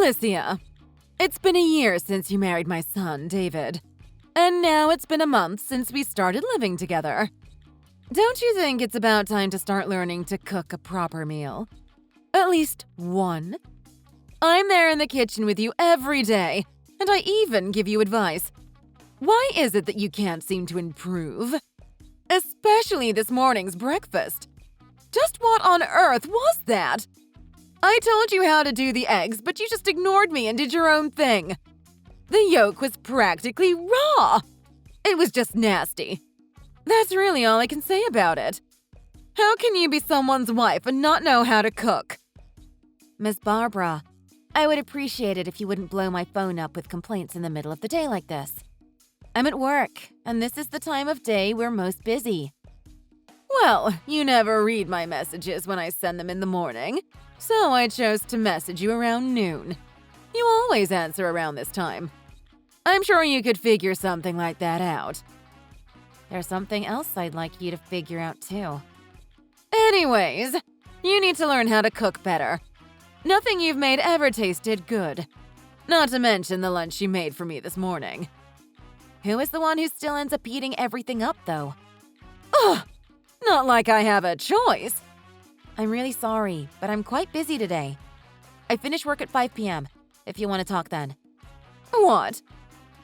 Alicia, it's been a year since you married my son, David. And now it's been a month since we started living together. Don't you think it's about time to start learning to cook a proper meal? At least one? I'm there in the kitchen with you every day, and I even give you advice. Why is it that you can't seem to improve? Especially this morning's breakfast. Just what on earth was that? I told you how to do the eggs, but you just ignored me and did your own thing. The yolk was practically raw. It was just nasty. That's really all I can say about it. How can you be someone's wife and not know how to cook? Miss Barbara, I would appreciate it if you wouldn't blow my phone up with complaints in the middle of the day like this. I'm at work, and this is the time of day we're most busy. Well, you never read my messages when I send them in the morning, so I chose to message you around noon. You always answer around this time. I'm sure you could figure something like that out. There's something else I'd like you to figure out too. Anyways, you need to learn how to cook better. Nothing you've made ever tasted good. Not to mention the lunch you made for me this morning. Who is the one who still ends up eating everything up, though? Ugh! Not like I have a choice. I'm really sorry, but I'm quite busy today. I finish work at 5 p.m., if you want to talk then. What?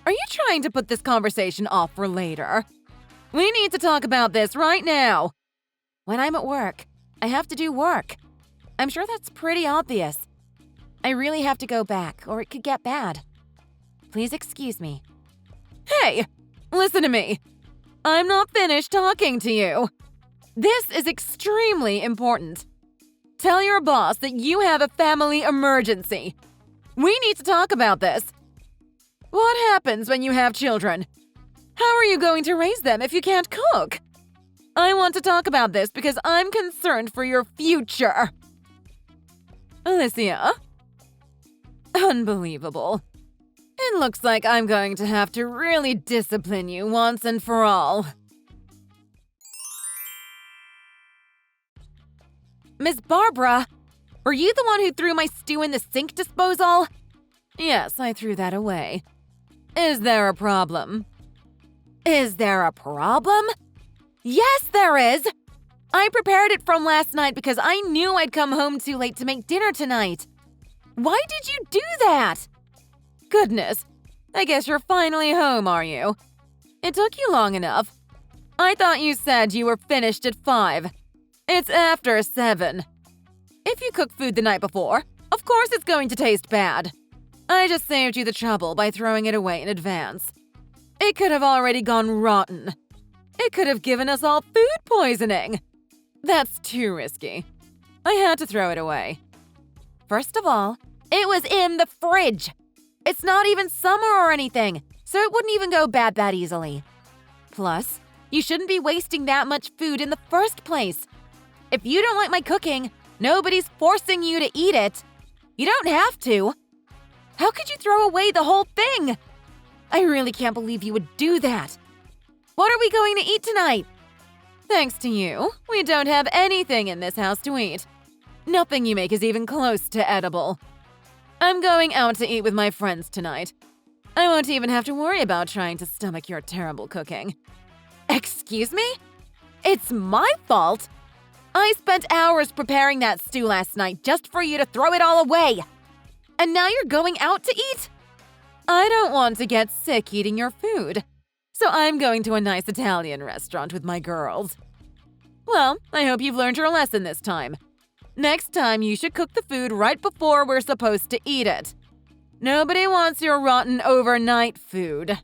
Are you trying to put this conversation off for later? We need to talk about this right now. When I'm at work, I have to do work. I'm sure that's pretty obvious. I really have to go back, or it could get bad. Please excuse me. Hey, listen to me. I'm not finished talking to you. This is extremely important. Tell your boss that you have a family emergency. We need to talk about this. What happens when you have children? How are you going to raise them if you can't cook? I want to talk about this because I'm concerned for your future. Alicia? Unbelievable. It looks like I'm going to have to really discipline you once and for all. Miss Barbara, were you the one who threw my stew in the sink disposal? Yes, I threw that away. Is there a problem? Is there a problem? Yes, there is! I prepared it from last night because I knew I'd come home too late to make dinner tonight. Why did you do that? Goodness, I guess you're finally home, are you? It took you long enough. I thought you said you were finished at 5. It's after 7. If you cook food the night before, of course it's going to taste bad. I just saved you the trouble by throwing it away in advance. It could have already gone rotten. It could have given us all food poisoning. That's too risky. I had to throw it away. First of all, it was in the fridge. It's not even summer or anything, so it wouldn't even go bad that easily. Plus, you shouldn't be wasting that much food in the first place. If you don't like my cooking, nobody's forcing you to eat it. You don't have to. How could you throw away the whole thing? I really can't believe you would do that. What are we going to eat tonight? Thanks to you, we don't have anything in this house to eat. Nothing you make is even close to edible. I'm going out to eat with my friends tonight. I won't even have to worry about trying to stomach your terrible cooking. Excuse me? It's my fault. I spent hours preparing that stew last night just for you to throw it all away. And now you're going out to eat? I don't want to get sick eating your food, so I'm going to a nice Italian restaurant with my girls. Well, I hope you've learned your lesson this time. Next time, you should cook the food right before we're supposed to eat it. Nobody wants your rotten overnight food.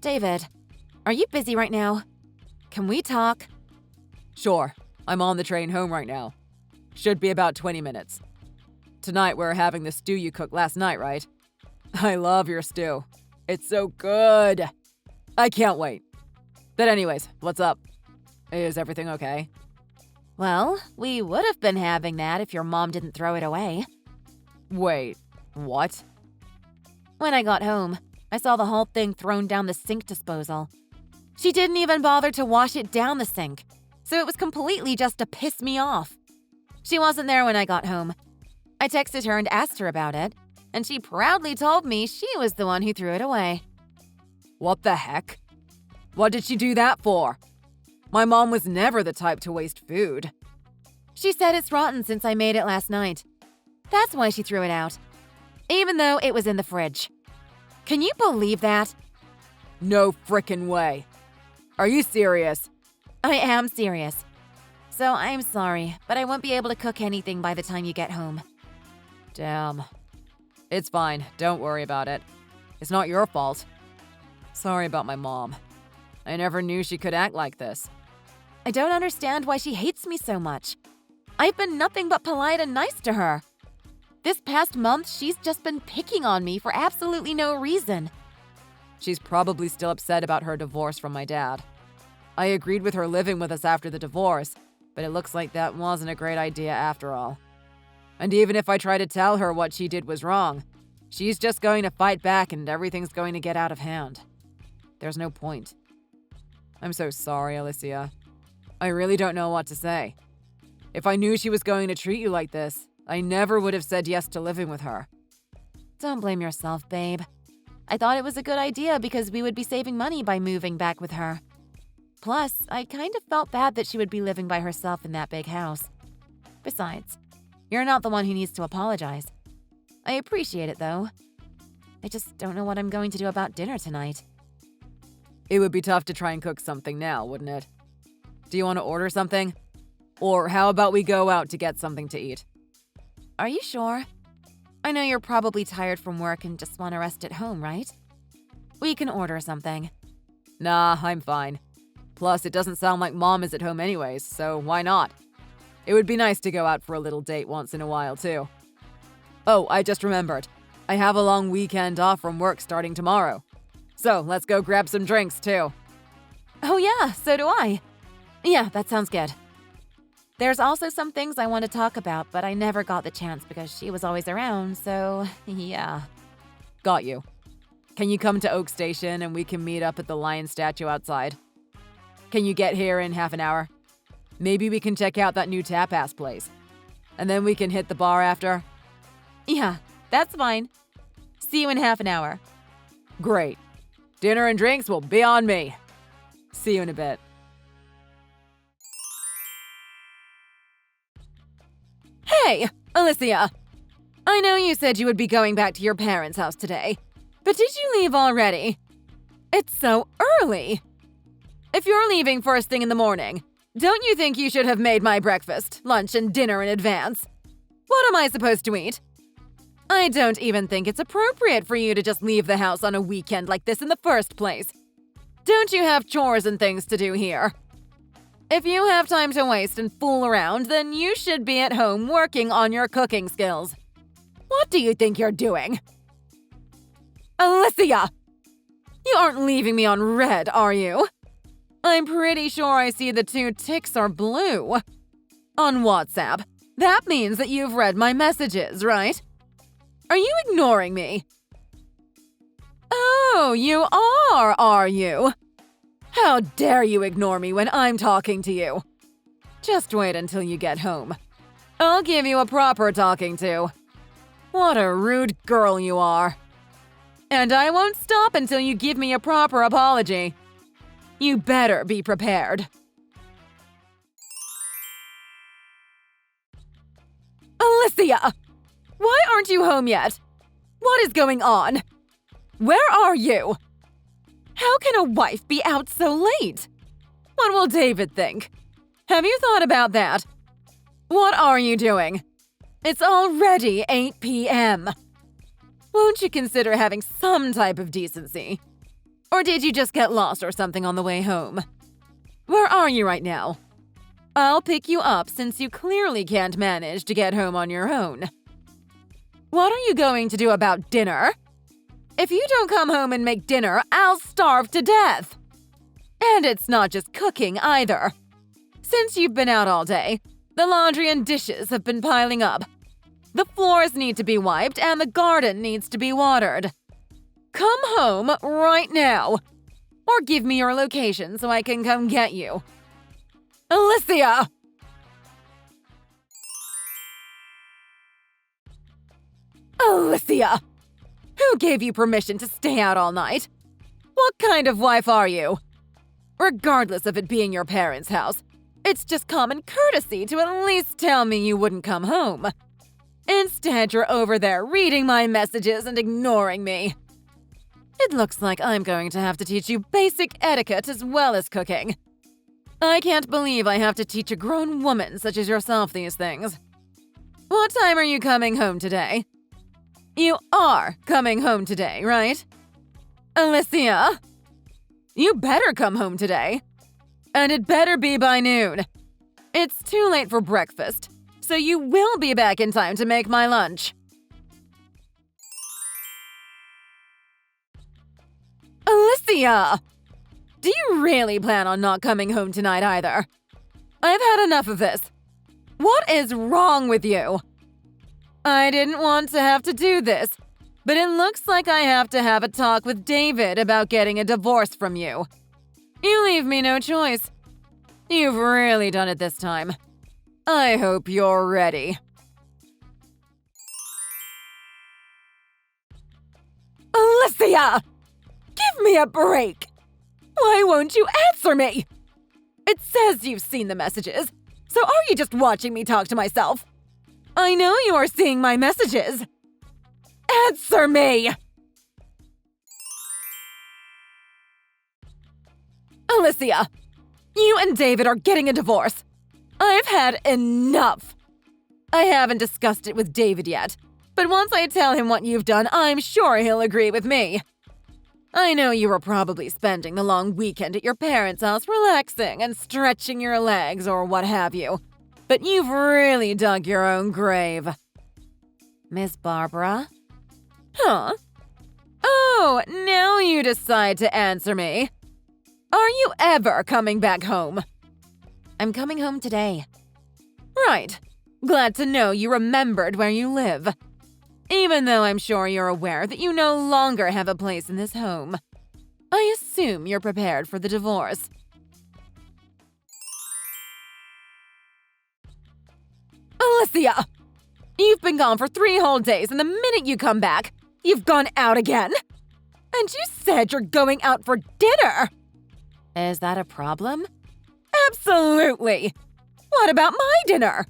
David, are you busy right now? Can we talk? Sure, I'm on the train home right now. Should be about 20 minutes. Tonight we're having the stew you cooked last night, right? I love your stew. It's so good. I can't wait. But anyways, what's up? Is everything okay? Well, we would have been having that if your mom didn't throw it away. Wait, what? When I got home, I saw the whole thing thrown down the sink disposal. She didn't even bother to wash it down the sink, so it was completely just to piss me off. She wasn't there when I got home. I texted her and asked her about it, and she proudly told me she was the one who threw it away. What the heck? What did she do that for? My mom was never the type to waste food. She said it's rotten since I made it last night. That's why she threw it out, even though it was in the fridge. Can you believe that? No frickin' way. Are you serious? I am serious. So I'm sorry, but I won't be able to cook anything by the time you get home. Damn. It's fine. Don't worry about it. It's not your fault. Sorry about my mom. I never knew she could act like this. I don't understand why she hates me so much. I've been nothing but polite and nice to her. This past month, she's just been picking on me for absolutely no reason. She's probably still upset about her divorce from my dad. I agreed with her living with us after the divorce, but it looks like that wasn't a great idea after all. And even if I try to tell her what she did was wrong, she's just going to fight back and everything's going to get out of hand. There's no point. I'm so sorry, Alicia. I really don't know what to say. If I knew she was going to treat you like this, I never would have said yes to living with her. Don't blame yourself, babe. I thought it was a good idea because we would be saving money by moving back with her. Plus, I kind of felt bad that she would be living by herself in that big house. Besides, you're not the one who needs to apologize. I appreciate it, though. I just don't know what I'm going to do about dinner tonight. It would be tough to try and cook something now, wouldn't it? Do you want to order something? Or how about we go out to get something to eat? Are you sure? I know you're probably tired from work and just want to rest at home, right? We can order something. Nah, I'm fine. Plus, it doesn't sound like Mom is at home anyways, so why not? It would be nice to go out for a little date once in a while, too. Oh, I just remembered. I have a long weekend off from work starting tomorrow. So, let's go grab some drinks, too. Oh yeah, so do I. Yeah, that sounds good. There's also some things I want to talk about, but I never got the chance because she was always around, so yeah. Got you. Can you come to Oak Station and we can meet up at the lion statue outside? Can you get here in half an hour? Maybe we can check out that new tapas place. And then we can hit the bar after? Yeah, that's fine. See you in half an hour. Great. Dinner and drinks will be on me. See you in a bit. Hey, Alicia. I know you said you would be going back to your parents' house today, but did you leave already? It's so early. If you're leaving first thing in the morning, don't you think you should have made my breakfast, lunch, and dinner in advance? What am I supposed to eat? I don't even think it's appropriate for you to just leave the house on a weekend like this in the first place. Don't you have chores and things to do here? If you have time to waste and fool around, then you should be at home working on your cooking skills. What do you think you're doing? Alicia! You aren't leaving me on red, are you? I'm pretty sure I see the 2 ticks are blue. On WhatsApp. That means that you've read my messages, right? Are you ignoring me? Oh, you are you? How dare you ignore me when I'm talking to you? Just wait until you get home. I'll give you a proper talking to. What a rude girl you are. And I won't stop until you give me a proper apology. You better be prepared. Alicia! Why aren't you home yet? What is going on? Where are you? How can a wife be out so late? What will David think? Have you thought about that? What are you doing? It's already 8 p.m. Won't you consider having some type of decency? Or did you just get lost or something on the way home? Where are you right now? I'll pick you up since you clearly can't manage to get home on your own. What are you going to do about dinner? If you don't come home and make dinner, I'll starve to death. And it's not just cooking either. Since you've been out all day, the laundry and dishes have been piling up. The floors need to be wiped and the garden needs to be watered. Come home right now. Or give me your location so I can come get you. Alicia! Alicia! Who gave you permission to stay out all night? What kind of wife are you? Regardless of it being your parents' house, it's just common courtesy to at least tell me you wouldn't come home. Instead, you're over there reading my messages and ignoring me. It looks like I'm going to have to teach you basic etiquette as well as cooking. I can't believe I have to teach a grown woman such as yourself these things. What time are you coming home today? You are coming home today, right? Alicia? You better come home today. And it better be by noon. It's too late for breakfast, so you will be back in time to make my lunch. Alicia! Do you really plan on not coming home tonight either? I've had enough of this. What is wrong with you? I didn't want to have to do this, but it looks like I have to have a talk with David about getting a divorce from you. You leave me no choice. You've really done it this time. I hope you're ready. Alicia! Give me a break! Why won't you answer me? It says you've seen the messages, so are you just watching me talk to myself? I know you are seeing my messages. Answer me! Alicia, you and David are getting a divorce. I've had enough. I haven't discussed it with David yet, but once I tell him what you've done, I'm sure he'll agree with me. I know you were probably spending the long weekend at your parents' house relaxing and stretching your legs or what have you, but you've really dug your own grave. Miss Barbara? Huh? Oh, now you decide to answer me. Are you ever coming back home? I'm coming home today. Right. Glad to know you remembered where you live. Even though I'm sure you're aware that you no longer have a place in this home. I assume you're prepared for the divorce. Alicia! You've been gone for 3 whole days, and the minute you come back, you've gone out again. And you said you're going out for dinner. Is that a problem? Absolutely! What about my dinner?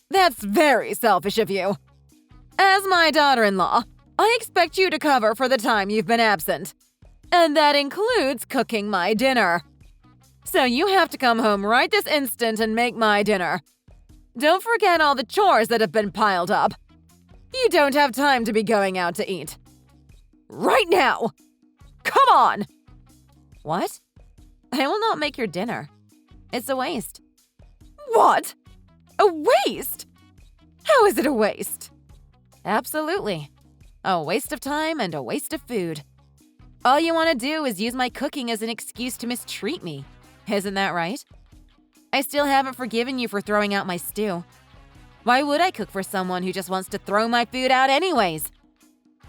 That's very selfish of you. As my daughter-in-law, I expect you to cover for the time you've been absent. And that includes cooking my dinner. So you have to come home right this instant and make my dinner. Don't forget all the chores that have been piled up. You don't have time to be going out to eat. Right now! Come on! What? I will not make your dinner. It's a waste. What? A waste? How is it a waste? Absolutely. A waste of time and a waste of food. All you want to do is use my cooking as an excuse to mistreat me. Isn't that right? I still haven't forgiven you for throwing out my stew. Why would I cook for someone who just wants to throw my food out anyways?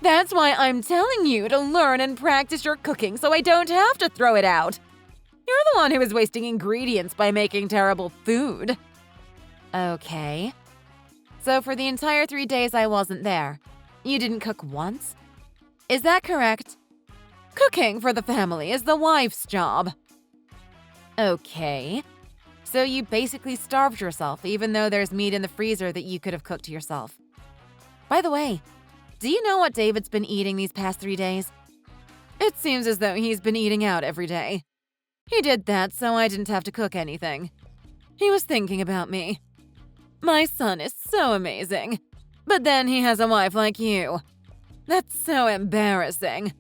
That's why I'm telling you to learn and practice your cooking so I don't have to throw it out. You're the one who is wasting ingredients by making terrible food. Okay. So for the entire 3 days I wasn't there, you didn't cook once? Is that correct? Cooking for the family is the wife's job. Okay. So you basically starved yourself even though there's meat in the freezer that you could have cooked yourself. By the way, do you know what David's been eating these past 3 days? It seems as though he's been eating out every day. He did that so I didn't have to cook anything. He was thinking about me. My son is so amazing. But then he has a wife like you. That's so embarrassing.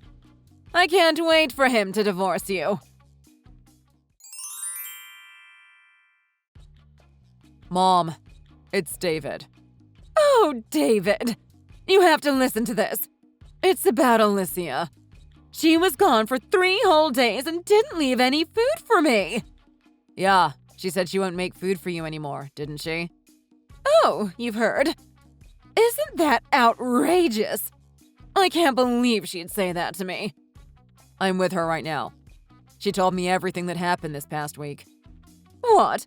I can't wait for him to divorce you. Mom, it's David. Oh, David. You have to listen to this. It's about Alicia. She was gone for 3 whole days and didn't leave any food for me. Yeah, she said she won't make food for you anymore, didn't she? Oh, you've heard. Isn't that outrageous? I can't believe she'd say that to me. I'm with her right now. She told me everything that happened this past week. What?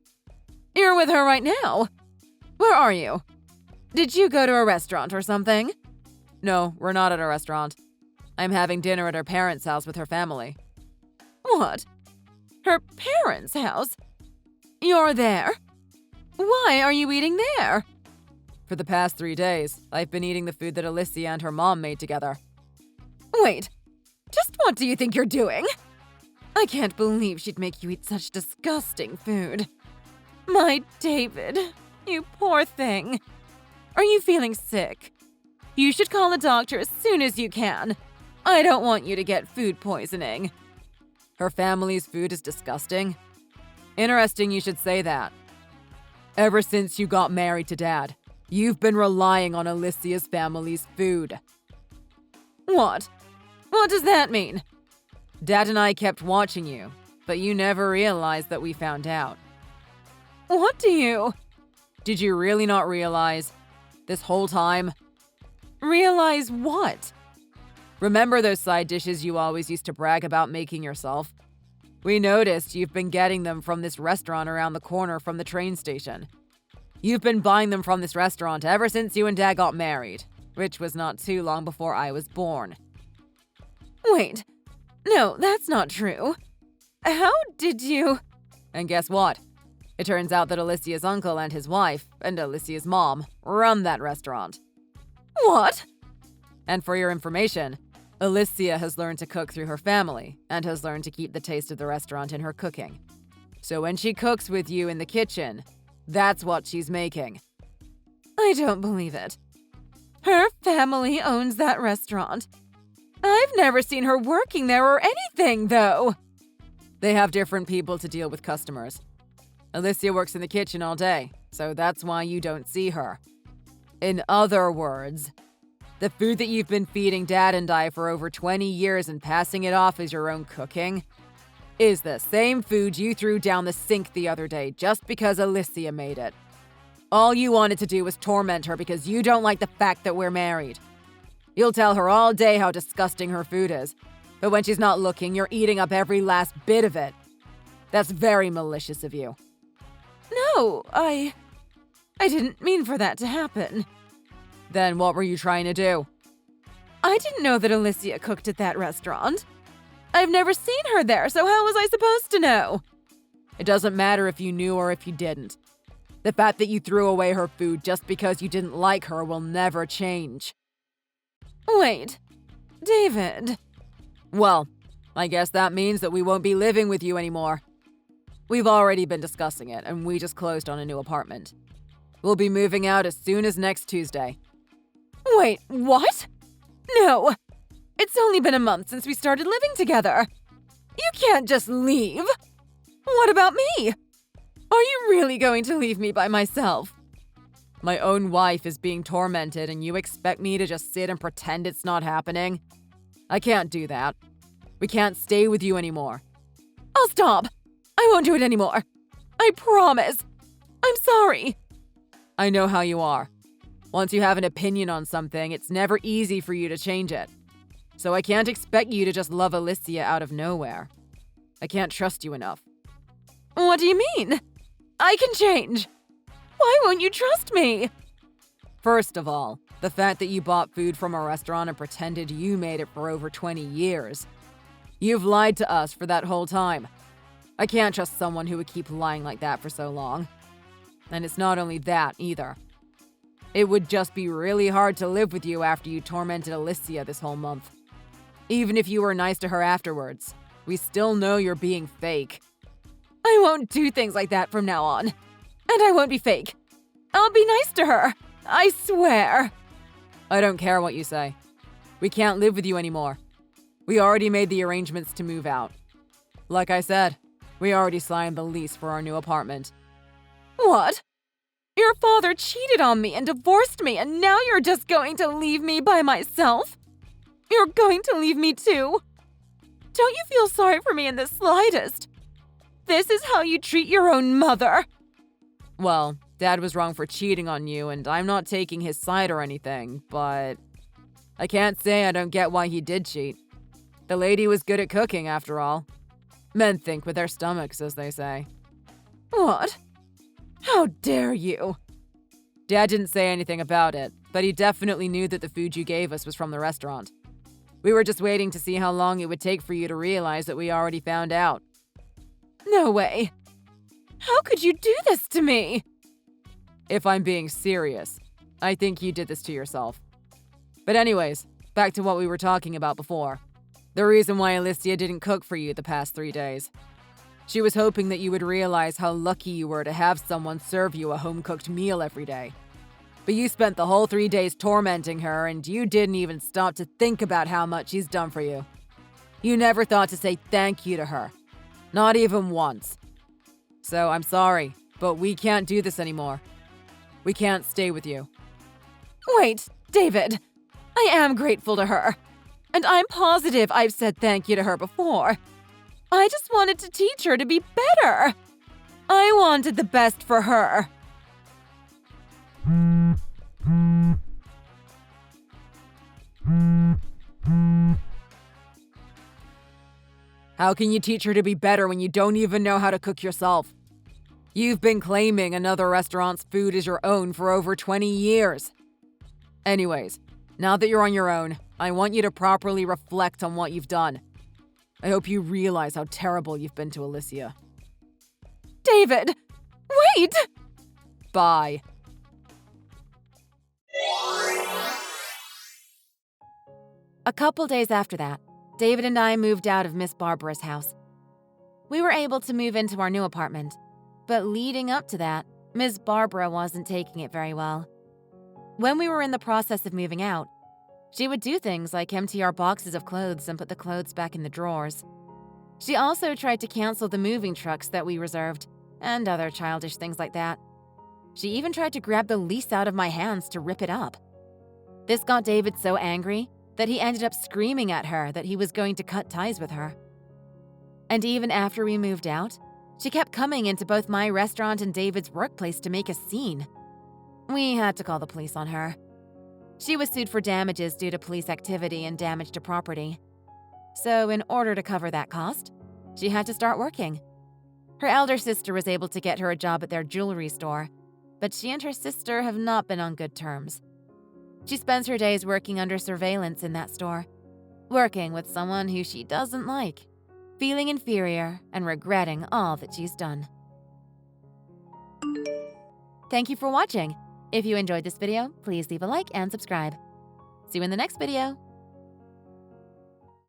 You're with her right now? Where are you? Did you go to a restaurant or something? No, we're not at a restaurant. I'm having dinner at her parents' house with her family. What? Her parents' house? You're there? Why are you eating there? For the past 3 days, I've been eating the food that Alicia and her mom made together. Wait, just what do you think you're doing? I can't believe she'd make you eat such disgusting food. My David, you poor thing. Are you feeling sick? You should call a doctor as soon as you can. I don't want you to get food poisoning. Her family's food is disgusting? Interesting you should say that. Ever since you got married to Dad, you've been relying on Alicia's family's food. What? What does that mean? Dad and I kept watching you, but you never realized that we found out. What do you… Did you really not realize? This whole time? Realize what? Remember those side dishes you always used to brag about making yourself? We noticed you've been getting them from this restaurant around the corner from the train station. You've been buying them from this restaurant ever since you and Dad got married, which was not too long before I was born. Wait, no, that's not true. How did you… And guess what? It turns out that Alicia's uncle and his wife, and Alicia's mom, run that restaurant. What? And for your information, Alicia has learned to cook through her family and has learned to keep the taste of the restaurant in her cooking. So when she cooks with you in the kitchen, that's what she's making. I don't believe it. Her family owns that restaurant. I've never seen her working there or anything, though. They have different people to deal with customers. Alicia works in the kitchen all day, so that's why you don't see her. In other words, the food that you've been feeding Dad and I for over 20 years and passing it off as your own cooking is the same food you threw down the sink the other day just because Alicia made it. All you wanted to do was torment her because you don't like the fact that we're married. You'll tell her all day how disgusting her food is, but when she's not looking, you're eating up every last bit of it. That's very malicious of you. No, I didn't mean for that to happen. Then what were you trying to do? I didn't know that Alicia cooked at that restaurant. I've never seen her there, so how was I supposed to know? It doesn't matter if you knew or if you didn't. The fact that you threw away her food just because you didn't like her will never change. Wait, David. Well, I guess that means that we won't be living with you anymore. We've already been discussing it, and we just closed on a new apartment. We'll be moving out as soon as next Tuesday. Wait, what? No. It's only been a month since we started living together. You can't just leave. What about me? Are you really going to leave me by myself? My own wife is being tormented, and you expect me to just sit and pretend it's not happening? I can't do that. We can't stay with you anymore. I'll stop. I won't do it anymore. I promise. I'm sorry. I know how you are. Once you have an opinion on something, it's never easy for you to change it. So I can't expect you to just love Alicia out of nowhere. I can't trust you enough. What do you mean? I can change. Why won't you trust me? First of all, the fact that you bought food from a restaurant and pretended you made it for over 20 years. You've lied to us for that whole time. I can't trust someone who would keep lying like that for so long. And it's not only that, either. It would just be really hard to live with you after you tormented Alicia this whole month. Even if you were nice to her afterwards, we still know you're being fake. I won't do things like that from now on. And I won't be fake. I'll be nice to her. I swear. I don't care what you say. We can't live with you anymore. We already made the arrangements to move out. Like I said, we already signed the lease for our new apartment. What? Your father cheated on me and divorced me, and now you're just going to leave me by myself? You're going to leave me too? Don't you feel sorry for me in the slightest? This is how you treat your own mother. Well, Dad was wrong for cheating on you, and I'm not taking his side or anything, but I can't say I don't get why he did cheat. The lady was good at cooking, after all. Men think with their stomachs, as they say. What? How dare you? Dad didn't say anything about it, but he definitely knew that the food you gave us was from the restaurant. We were just waiting to see how long it would take for you to realize that we already found out. No way. How could you do this to me? If I'm being serious, I think you did this to yourself. But anyways, back to what we were talking about before. The reason why Alicia didn't cook for you the past 3 days. She was hoping that you would realize how lucky you were to have someone serve you a home-cooked meal every day. But you spent the whole 3 days tormenting her, and you didn't even stop to think about how much she's done for you. You never thought to say thank you to her. Not even once. So I'm sorry, but we can't do this anymore. We can't stay with you. Wait, David. I am grateful to her. And I'm positive I've said thank you to her before. I just wanted to teach her to be better. I wanted the best for her. How can you teach her to be better when you don't even know how to cook yourself? You've been claiming another restaurant's food as your own for over 20 years. Anyways, now that you're on your own, I want you to properly reflect on what you've done. I hope you realize how terrible you've been to Alicia. David! Wait! Bye. A couple days after that, David and I moved out of Miss Barbara's house. We were able to move into our new apartment, but leading up to that, Miss Barbara wasn't taking it very well. When we were in the process of moving out, she would do things like empty our boxes of clothes and put the clothes back in the drawers. She also tried to cancel the moving trucks that we reserved, and other childish things like that. She even tried to grab the lease out of my hands to rip it up. This got David so angry that he ended up screaming at her that he was going to cut ties with her. And even after we moved out, she kept coming into both my restaurant and David's workplace to make a scene. We had to call the police on her. She was sued for damages due to police activity and damage to property. So in order to cover that cost, she had to start working. Her elder sister was able to get her a job at their jewelry store, but she and her sister have not been on good terms. She spends her days working under surveillance in that store, working with someone who she doesn't like, feeling inferior and regretting all that she's done. Thank you for watching. If you enjoyed this video, please leave a like and subscribe. See you in the next video.